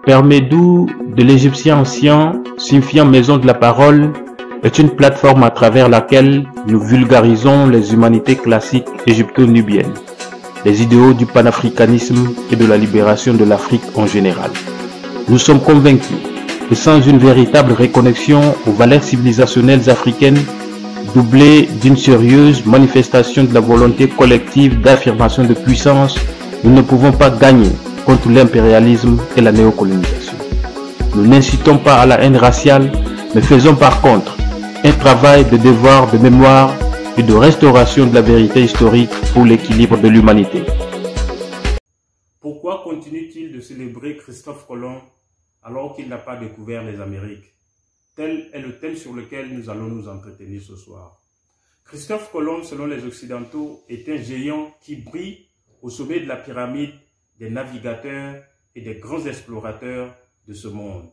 Permédou, de l'égyptien ancien, signifiant maison de la parole, est une plateforme à travers laquelle nous vulgarisons les humanités classiques égypto-nubiennes, les idéaux du panafricanisme et de la libération de l'Afrique en général. Nous sommes convaincus que sans une véritable reconnexion aux valeurs civilisationnelles africaines, doublée d'une sérieuse manifestation de la volonté collective d'affirmation de puissance, nous ne pouvons pas gagner contre l'impérialisme et la néocolonisation. Nous n'incitons pas à la haine raciale, mais faisons par contre un travail de devoir de mémoire et de restauration de la vérité historique pour l'équilibre de l'humanité. Pourquoi continue-t-il de célébrer Christophe Colomb alors qu'il n'a pas découvert les Amériques? Tel est le thème sur lequel nous allons nous entretenir ce soir. Christophe Colomb, selon les Occidentaux, est un géant qui brille au sommet de la pyramide des navigateurs et des grands explorateurs de ce monde.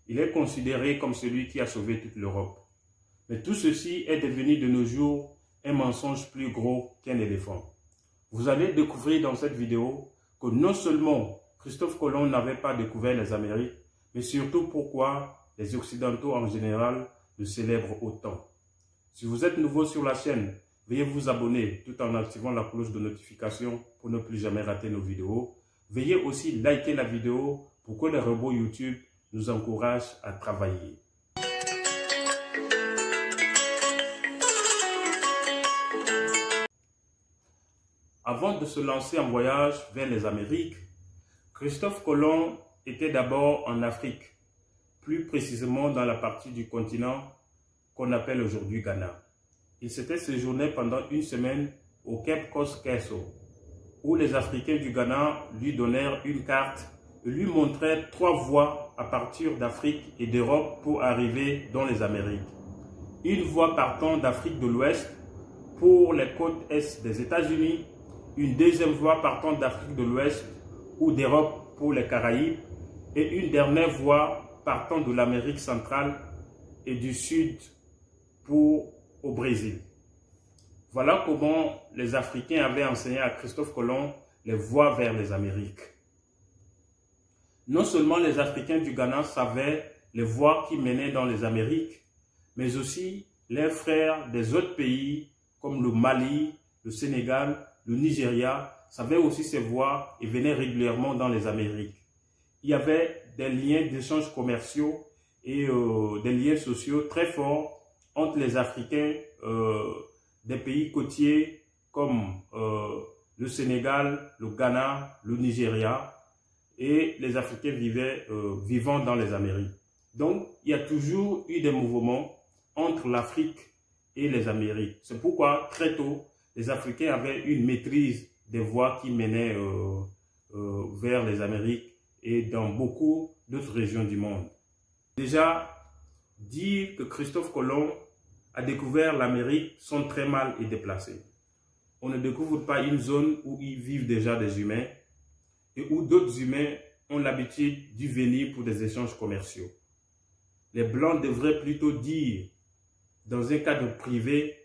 Il est considéré comme celui qui a sauvé toute l'Europe. Mais tout ceci est devenu de nos jours un mensonge plus gros qu'un éléphant. Vous allez découvrir dans cette vidéo que non seulement Christophe Colomb n'avait pas découvert les Amériques, mais surtout pourquoi les Occidentaux en général le célèbrent autant. Si vous êtes nouveau sur la chaîne, veuillez vous abonner tout en activant la cloche de notification pour ne plus jamais rater nos vidéos. Veuillez aussi liker la vidéo pour que les robots YouTube nous encouragent à travailler. Avant de se lancer en voyage vers les Amériques, Christophe Colomb était d'abord en Afrique, plus précisément dans la partie du continent qu'on appelle aujourd'hui Ghana. Il s'était séjourné pendant une semaine au Cape Coast Castle, où les Africains du Ghana lui donnèrent une carte et lui montrèrent 3 voies à partir d'Afrique et d'Europe pour arriver dans les Amériques. Une voie partant d'Afrique de l'Ouest pour les côtes est des États-Unis, une deuxième voie partant d'Afrique de l'Ouest ou d'Europe pour les Caraïbes et une dernière voie partant de l'Amérique centrale et du Sud au Brésil. Voilà comment les Africains avaient enseigné à Christophe Colomb les voies vers les Amériques. Non seulement les Africains du Ghana savaient les voies qui menaient dans les Amériques, mais aussi leurs frères des autres pays comme le Mali, le Sénégal, le Nigeria savaient aussi ces voies et venaient régulièrement dans les Amériques. Il y avait des liens d'échanges commerciaux et des liens sociaux très forts entre les Africains des pays côtiers comme le Sénégal, le Ghana, le Nigeria et les Africains vivant dans les Amériques. Donc, il y a toujours eu des mouvements entre l'Afrique et les Amériques. C'est pourquoi, très tôt, les Africains avaient une maîtrise des voies qui menaient vers les Amériques et dans beaucoup d'autres régions du monde. Déjà, dire que Christophe Colomb a découvert l'Amérique sont très mal et déplacés. On ne découvre pas une zone où ils vivent déjà des humains et où d'autres humains ont l'habitude d'y venir pour des échanges commerciaux. Les Blancs devraient plutôt dire, dans un cadre privé,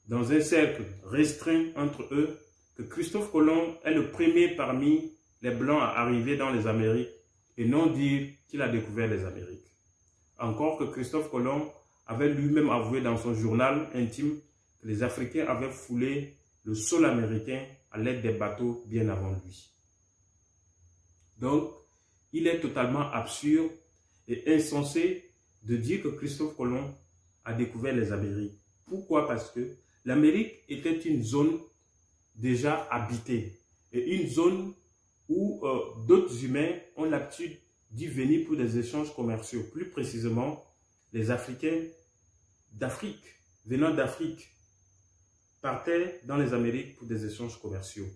dans un cercle restreint entre eux, que Christophe Colomb est le premier parmi les Blancs à arriver dans les Amériques et non dire qu'il a découvert les Amériques. Encore que Christophe Colomb avait lui-même avoué dans son journal intime que les Africains avaient foulé le sol américain à l'aide des bateaux bien avant lui. Donc, il est totalement absurde et insensé de dire que Christophe Colomb a découvert les Amériques. Pourquoi? Parce que l'Amérique était une zone déjà habitée et une zone où d'autres humains ont l'habitude d'y venir pour des échanges commerciaux. Plus précisément, les Africains d'Afrique, venant d'Afrique, partaient dans les Amériques pour des échanges commerciaux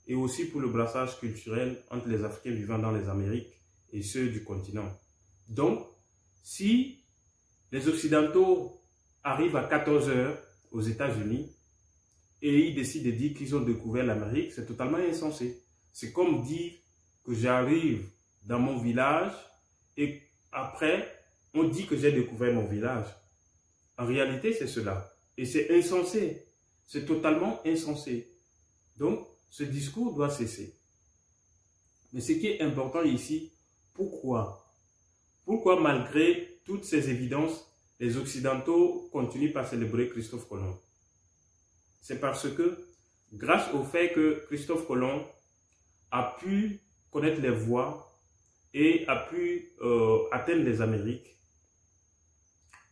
et aussi pour le brassage culturel entre les Africains vivant dans les Amériques et ceux du continent. Donc, si les Occidentaux arrivent à 14 h aux États-Unis et ils décident de dire qu'ils ont découvert l'Amérique, c'est totalement insensé. C'est comme dire que j'arrive dans mon village et après, on dit que j'ai découvert mon village. En réalité, c'est cela. Et c'est insensé. C'est totalement insensé. Donc, ce discours doit cesser. Mais ce qui est important ici, Pourquoi? Pourquoi malgré toutes ces évidences, les Occidentaux continuent par célébrer Christophe Colomb? C'est parce que, grâce au fait que Christophe Colomb a pu connaître les voies et a pu atteindre les Amériques,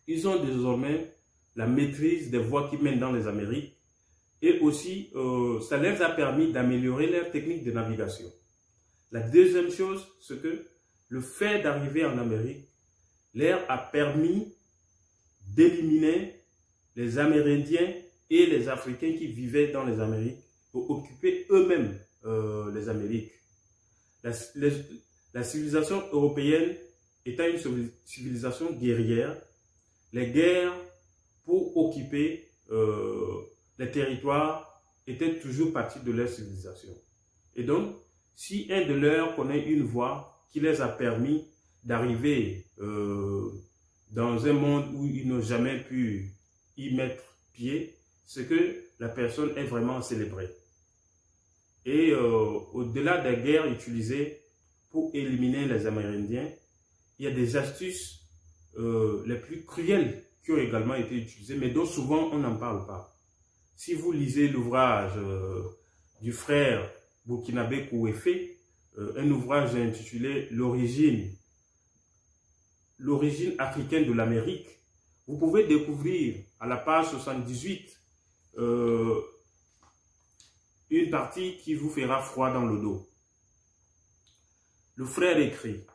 ils ont désormais la maîtrise des voies qui mènent dans les Amériques et aussi ça leur a permis d'améliorer leur technique de navigation. La deuxième chose, c'est que le fait d'arriver en Amérique leur a permis d'éliminer les Amérindiens et les Africains qui vivaient dans les Amériques pour occuper eux-mêmes les Amériques. La civilisation européenne étant une civilisation guerrière, les guerres pour occuper les territoires étaient toujours partie de leur civilisation. Et donc, si un de leurs connaît une voie qui les a permis d'arriver dans un monde où ils n'ont jamais pu y mettre pied, c'est que la personne est vraiment célébrée. Et au-delà des guerres utilisées pour éliminer les Amérindiens, il y a des astuces les plus cruelles qui ont également été utilisées, mais dont souvent on n'en parle pas. Si vous lisez l'ouvrage du frère burkinabé Kouéfé, un ouvrage intitulé L'origine africaine de l'Amérique, vous pouvez découvrir à la page 78 une partie qui vous fera froid dans le dos. Le frère écrit,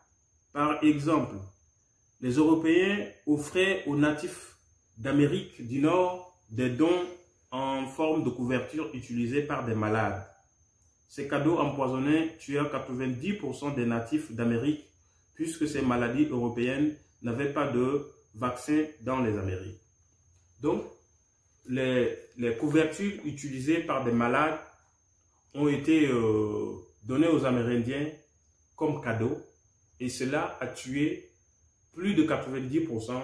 par exemple, les Européens offraient aux natifs d'Amérique du Nord des dons en forme de couverture utilisés par des malades. Ces cadeaux empoisonnés tuèrent 90% des natifs d'Amérique puisque ces maladies européennes n'avaient pas de vaccin dans les Amériques. Donc, les couvertures utilisées par des malades ont été données aux Amérindiens comme cadeau et cela a tué plus de 90%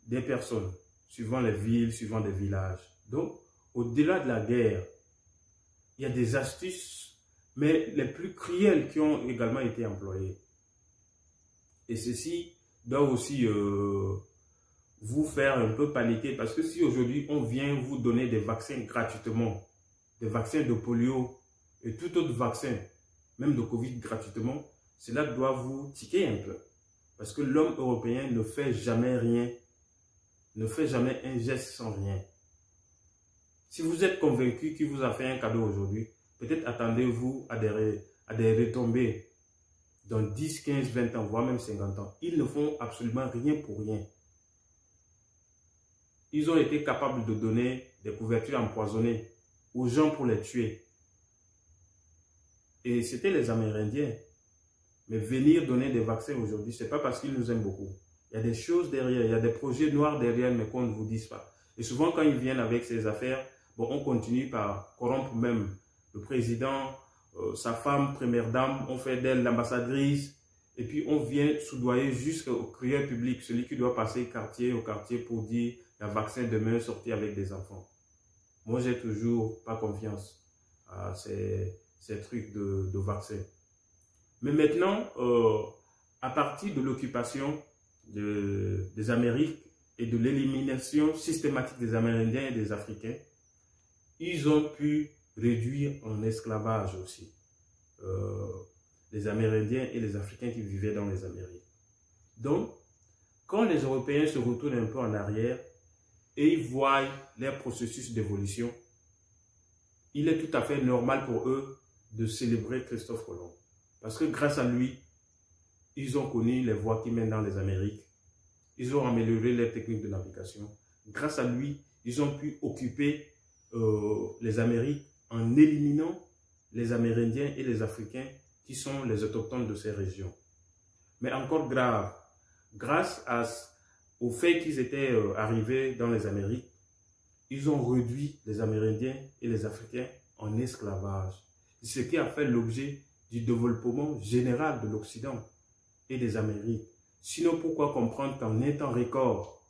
des personnes, suivant les villes, suivant les villages. Donc, au-delà de la guerre, il y a des astuces, mais les plus cruelles qui ont également été employées. Et ceci doit aussi vous faire un peu paniquer, parce que si aujourd'hui on vient vous donner des vaccins gratuitement, des vaccins de polio et tout autre vaccin, même de Covid gratuitement, cela doit vous tiquer un peu. Parce que l'homme européen ne fait jamais rien, ne fait jamais un geste sans rien. Si vous êtes convaincu qu'il vous a fait un cadeau aujourd'hui, peut-être attendez-vous à des retombées dans 10, 15, 20 ans, voire même 50 ans. Ils ne font absolument rien pour rien. Ils ont été capables de donner des couvertures empoisonnées aux gens pour les tuer. Et c'était les Amérindiens. Mais venir donner des vaccins aujourd'hui, ce n'est pas parce qu'ils nous aiment beaucoup. Il y a des choses derrière, il y a des projets noirs derrière, mais qu'on ne vous dise pas. Et souvent, quand ils viennent avec ces affaires, bon, on continue par corrompre même le président, sa femme, première dame, on fait d'elle l'ambassadrice, et puis on vient soudoyer jusqu'au crieur public, celui qui doit passer quartier au quartier pour dire « il y a vaccin demain, sortez avec des enfants ». Moi, j'ai toujours pas confiance à ces trucs de vaccins. Mais maintenant, à partir de l'occupation des Amériques et de l'élimination systématique des Amérindiens et des Africains, ils ont pu réduire en esclavage aussi les Amérindiens et les Africains qui vivaient dans les Amériques. Donc, quand les Européens se retournent un peu en arrière et ils voient leur processus d'évolution, il est tout à fait normal pour eux de célébrer Christophe Colomb. Parce que grâce à lui, ils ont connu les voies qui mènent dans les Amériques. Ils ont amélioré leurs techniques de navigation. Grâce à lui, ils ont pu occuper les Amériques en éliminant les Amérindiens et les Africains qui sont les autochtones de ces régions. Mais encore grave, grâce au fait qu'ils étaient arrivés dans les Amériques, ils ont réduit les Amérindiens et les Africains en esclavage. Ce qui a fait l'objet du développement général de l'Occident et des Amériques. Sinon, pourquoi comprendre qu'en un temps record,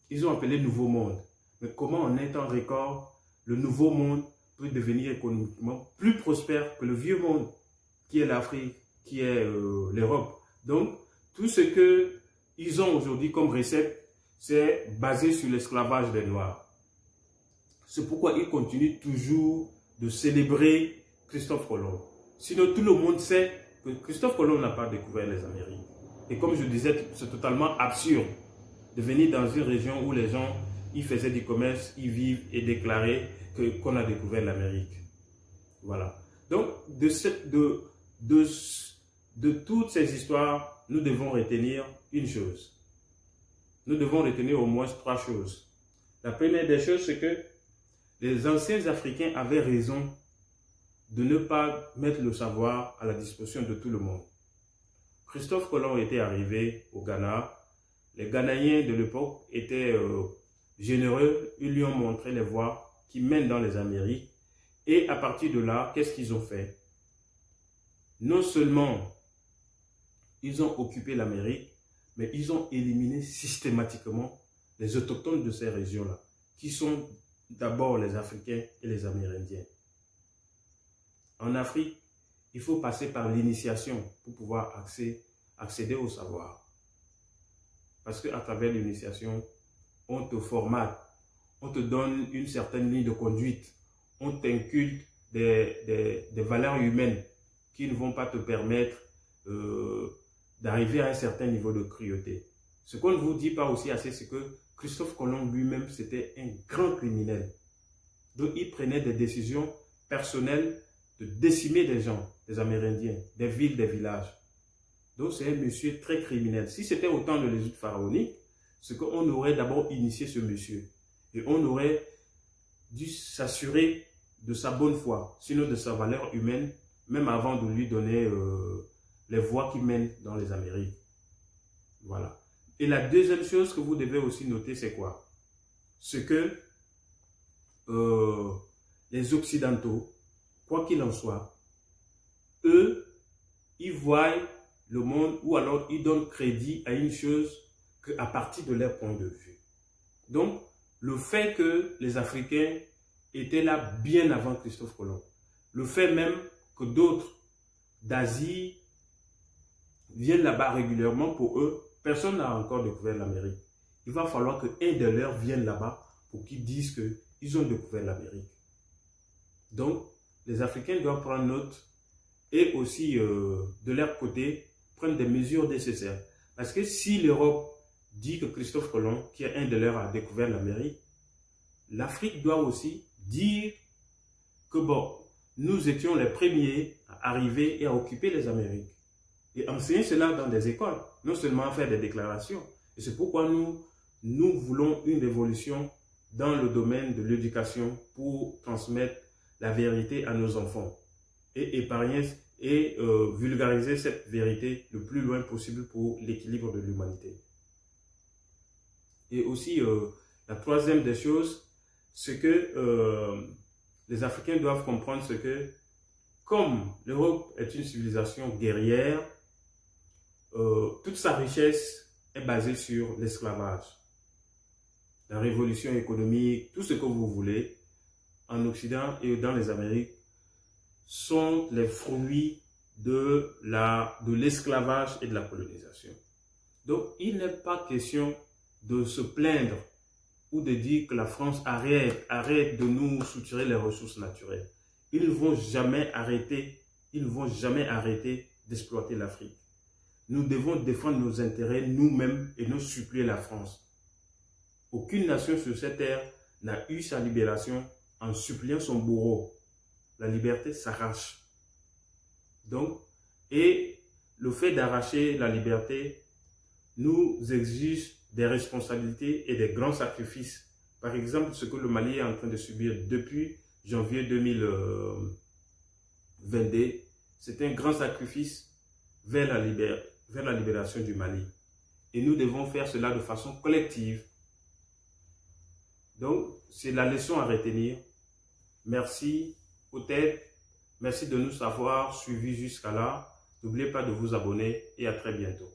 ils ont appelé Nouveau Monde. Mais comment en un temps record, le Nouveau Monde peut devenir économiquement plus prospère que le Vieux Monde, qui est l'Afrique, qui est l'Europe. Donc, tout ce qu'ils ont aujourd'hui comme recette, c'est basé sur l'esclavage des Noirs. C'est pourquoi ils continuent toujours de célébrer Christophe Colomb. Sinon, tout le monde sait que Christophe Colomb n'a pas découvert les Amériques. Et comme je disais, c'est totalement absurde de venir dans une région où les gens, ils faisaient du commerce, ils vivent et déclarer qu'on a découvert l'Amérique. Voilà. Donc, de toutes ces histoires, nous devons retenir une chose. Nous devons retenir au moins 3 choses. La première des choses, c'est que les anciens Africains avaient raison de ne pas mettre le savoir à la disposition de tout le monde. Christophe Colomb était arrivé au Ghana. Les Ghanéens de l'époque étaient généreux. Ils lui ont montré les voies qui mènent dans les Amériques. Et à partir de là, qu'est-ce qu'ils ont fait? Non seulement ils ont occupé l'Amérique, mais ils ont éliminé systématiquement les autochtones de ces régions-là, qui sont d'abord les Africains et les Amérindiens. En Afrique, il faut passer par l'initiation pour pouvoir accéder au savoir. Parce qu'à travers l'initiation, on te formate, on te donne une certaine ligne de conduite, on t'inculque des valeurs humaines qui ne vont pas te permettre d'arriver à un certain niveau de cruauté. Ce qu'on ne vous dit pas aussi assez, c'est que Christophe Colomb lui-même, c'était un grand criminel. Donc, il prenait des décisions personnelles de décimer des gens, des Amérindiens, des villes, des villages. Donc, c'est un monsieur très criminel. Si c'était au temps de l'Égypte pharaonique, c'est qu'on aurait d'abord initié ce monsieur. Et on aurait dû s'assurer de sa bonne foi, sinon de sa valeur humaine, même avant de lui donner les voies qui mènent dans les Amériques. Voilà. Et la deuxième chose que vous devez aussi noter, c'est quoi? C'est que les Occidentaux, quoi qu'il en soit, eux, ils voient le monde ou alors ils donnent crédit à une chose qu'à partir de leur point de vue. Donc, le fait que les Africains étaient là bien avant Christophe Colomb, le fait même que d'autres d'Asie viennent là-bas régulièrement, pour eux, personne n'a encore découvert l'Amérique. Il va falloir qu'un de leurs vienne là-bas pour qu'ils disent qu'ils ont découvert l'Amérique. Donc, les Africains doivent prendre note et aussi, de leur côté, prendre des mesures nécessaires. Parce que si l'Europe dit que Christophe Colomb, qui est un de leurs, a découvert l'Amérique, l'Afrique doit aussi dire que bon, nous étions les premiers à arriver et à occuper les Amériques. Et enseigner cela dans des écoles, non seulement faire des déclarations. Et c'est pourquoi nous voulons une révolution dans le domaine de l'éducation pour transmettre la vérité à nos enfants et épargner et vulgariser cette vérité le plus loin possible pour l'équilibre de l'humanité. Et aussi, la troisième des choses, c'est que les Africains doivent comprendre ce que, comme l'Europe est une civilisation guerrière, toute sa richesse est basée sur l'esclavage. La révolution économique, tout ce que vous voulez, en Occident et dans les Amériques, sont les fruits de l'esclavage et de la colonisation. Donc, il n'est pas question de se plaindre ou de dire que la France arrête de nous soutirer les ressources naturelles. Ils ne vont jamais arrêter d'exploiter l'Afrique. Nous devons défendre nos intérêts nous-mêmes et non supplier la France. Aucune nation sur cette terre n'a eu sa libération en suppliant son bourreau. La liberté s'arrache. Donc, et le fait d'arracher la liberté nous exige des responsabilités et des grands sacrifices. Par exemple, ce que le Mali est en train de subir depuis janvier 2022, c'est un grand sacrifice vers la libération du Mali. Et nous devons faire cela de façon collective. Donc, c'est la leçon à retenir. Merci, peut-être, merci de nous avoir suivis jusqu'à là. N'oubliez pas de vous abonner et à très bientôt.